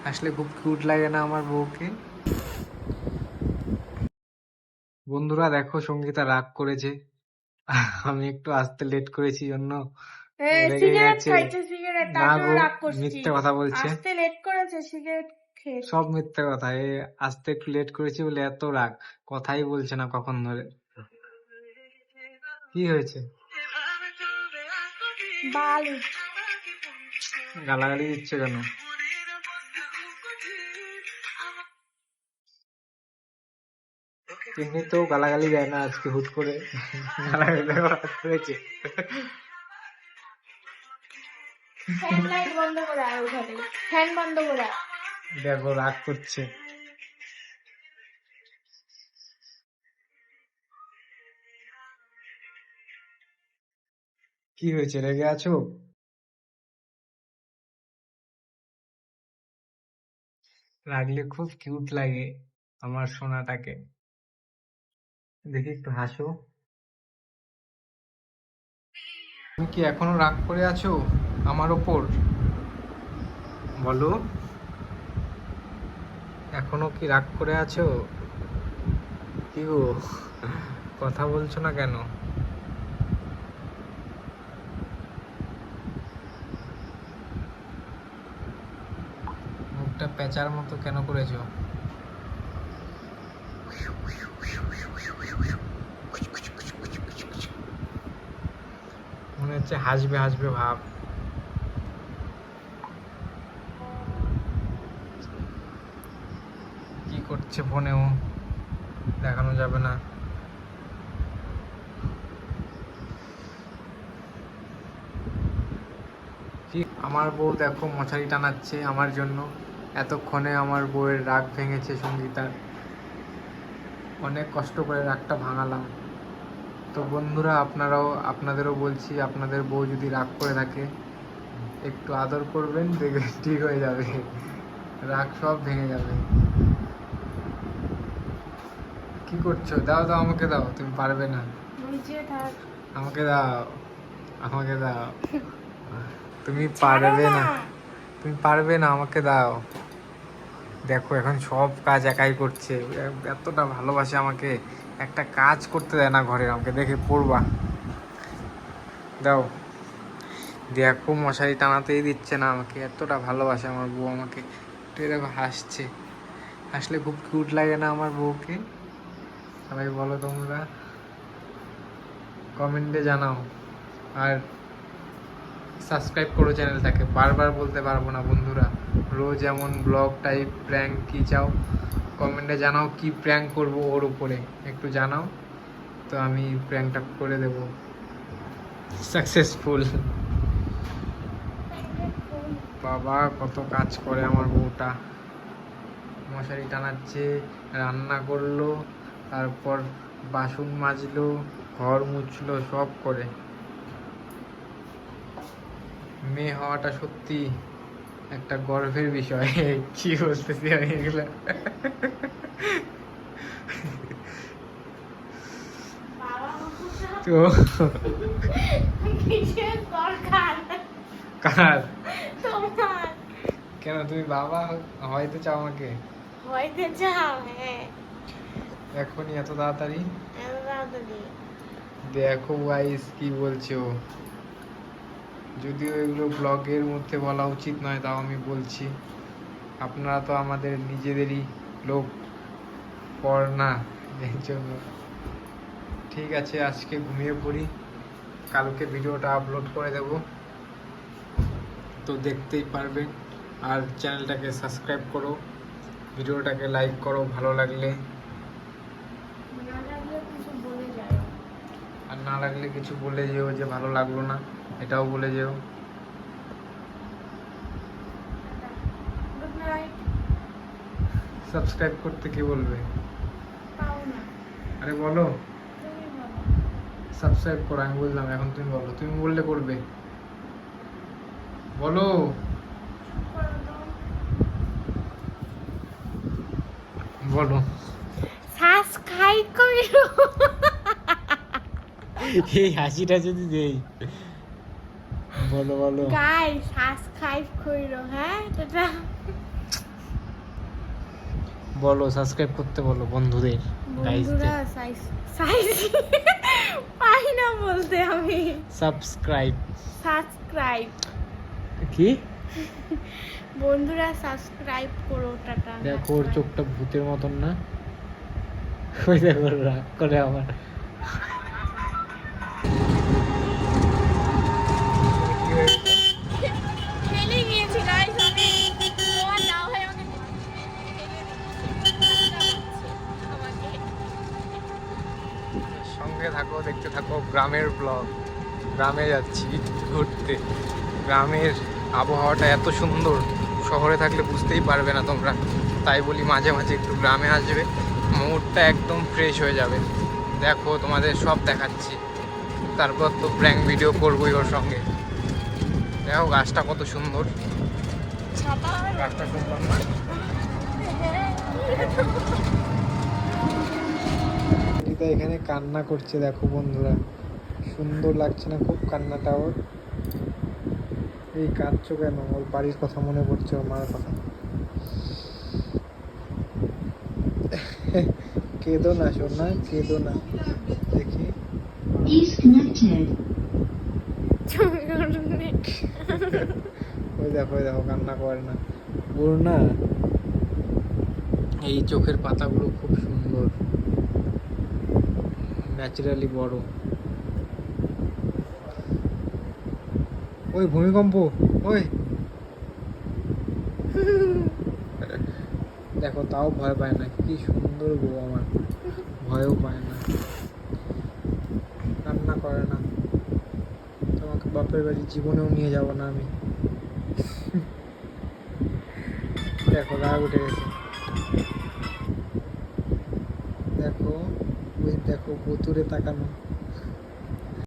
আসলে খুব কিউট লাগে না আমার বউকে? বন্ধুরা দেখো, সঙ্গীতা রাগ করেছে। আমি একটু আসতে লেট করেছি জন্য রেগে সিগারেট গেছে। খাইছে, সিগারেট, তার না জন্য গো, রাগ করছি। মিথ্যে কথা বলছে। আসতে লেট করেছে, সিগারেট খেয়েছে। সব মিথ্যে কথা। আসতে একটু লেট করেছি বলে এত রাগ, কথাই বলছে না কখন ধরে। কি হয়েছে? বালু। গালাগালি দিচ্ছে কেন? এমনিতেও গালাগালি দেয় না, আজকে হুট করে গালাগালি দেওয়া হয়েছে। ফ্যান লাইট বন্ধ করে আর উঠাতে, ফ্যান বন্ধ করে। দেখো রাগ করছে। কি হয়েছে, রেগে আছো? রাগলে খুব কিউট লাগে আমার সোনাটাকে। দেখি একটু হাসো। তুমি কি এখনো রাগ করে আছো আমার ওপর? বলো, এখনো কি রাগ করে আছো? কি গো, কথা বলছো না কেন? মুখটা পেঁচার মতো কেন করেছো? মনে হচ্ছে হাসবে হাসবে ভাব। কি করছে ফোনেও দেখানো যাবে না। কি আমার বউ দেখো মশারি টানাচ্ছে আমার জন্য। এতক্ষণে আমার বউয়ের রাগ ভেঙেছে সঙ্গীতার। অনেক কষ্ট করে রাগটা ভাঙালাম। তো বন্ধুরা, আপনাদেরও বলছি, আপনাদের বউ যদি রাগ করে থাকে একটু আদর করবেন, দেখবেন ঠিক হয়ে যাবে, রাগ সব ভেঙে যাবে। কি করছো? দাও দাও, আমাকে দাও, তুমি পারবে না। আমাকে দাও, আমাকে দাও। তুমি পারবে না, তুমি পারবে না, আমাকে দাও। দেখো এখন সব কাজ একাই করছে, এতটা ভালোবাসে আমাকে, একটা কাজ করতে দেয় না ঘরে, আমাকে দেখে পড়বা। দাও। দেখো মশারি টানাতেই দিচ্ছে না আমাকে, এতটা ভালোবাসে আমার বউ আমাকে। তো দেখো হাসছে, হাসলে খুব কিউট লাগে না আমার বউকে? সবাই বলো তোমরা, কমেন্টে জানাও। আর সাবস্ক্রাইব করো চ্যানেলটাকে, বারবার বলতে পারবো না বন্ধুরা। রোজ এমন ব্লগ টাইপ প্র্যাঙ্ক কি চাও কমেন্টে জানাও, কি প্র্যাঙ্ক করব ওর উপরে একটু জানাও, তো আমি প্র্যাঙ্কটা করে দেব সাকসেসফুল। বাবা কত কাজ করে আমার বউটা, মশারি টানাচ্ছে, রান্না করলো, তারপর বাসন মাজলো, ঘর মুছলো, সব করে। মেয়ে হওয়াটা সত্যি একটা গর্বের বিষয়। কি বলতেছি আমি এগুলো? তো কার? কেন তুমি বাবা হয়তো চাও আমাকে? হইতে চাও? হ্যাঁ। এখনই এত তাড়াতাড়ি? এত তাড়াতাড়ি? দেখো গাইস কি বলছো, যদিও এগুলো ব্লগের মধ্যে বলা উচিত নয়, তাও আমি বলছি। আপনারা তো আমাদের নিজেদেরই লোক, পর না, এর জন্য। ঠিক আছে, আজকে ঘুমিয়ে পড়ি, কালকে ভিডিওটা আপলোড করে দেব, তো দেখতেই পারবে। আর চ্যানেলটাকে সাবস্ক্রাইব করো, ভিডিওটাকে লাইক করো ভালো লাগলে, আর না লাগলে কিছু বলে যেও যে ভালো লাগলো না, এটাও বলে যেও। সাবস্ক্রাইব করতে কি বলবে? আরে বলো, সাবস্ক্রাইব করো, আমি বললাম, এখন তুমি বলো, তুমি বললে করবে, বলো। বলো। সাবস্ক্রাইব করো। এই হাসিটা যদি দেই, বলো বলো। গাইস সাবস্ক্রাইব করো, হ্যাঁ? এটা বলো, সাবস্ক্রাইব করতে বলো বন্ধুদের, বন্ধুরা সাইজ সাইজ পাই না বলতে আমি। সাবস্ক্রাইব। সাবস্ক্রাইব, কি বন্ধুরা সাবস্ক্রাইব করো। টাটা। দেখো ওর চোখটা ভূতের মতন না? ওই দেখো রাগ করে আমার। খেলে গিয়েছি গাইস আমি। তোমার না হয় আমাকে সঙ্গে থাকো, দেখতে থাকো গ্রামের ব্লগ। গ্রামে যাচ্ছি ঘুরতে। গ্রামের আবহাওয়াটা এত সুন্দর, শহরে থাকলে বুঝতেই পারবে না তোমরা। তাই বলি মাঝে মাঝে একটু গ্রামে আসবে, মুডটা একদম ফ্রেশ হয়ে যাবে। দেখো তোমাদের সব দেখাচ্ছি, তারপর তো প্র্যাঙ্ক ভিডিও করবোই ওর সঙ্গে। দেখো গাছটা কত সুন্দর, ছাতা গাছটা সুন্দর না? রিতা এখানে কান্না করছে, দেখো বন্ধুরা, সুন্দর লাগছে না খুব কান্নাটা ওর? এই কাঁদছো কেন? ওর বাড়ির কথা মনে পড়ছে, ওর মার কথা। কেঁদো না সোনা, কেঁদো না। দেখি ওই দেখো, ওই দেখো কান্না করে না ওর না। এই চোখের পাতাগুলো খুব সুন্দর, ন্যাচারালি বড়। ওই ভূমিকম্প, ওই দেখো তাও ভয় পায় না, কি সুন্দর বউ আমার, ভয়ও পায় না, কান্না করে না। তোমাকে বাপের বাড়ি জীবনেও নিয়ে যাব না আমি। দেখো রাগ উঠে গেছে, দেখো ওই দেখো ভুতুরে তাকানো।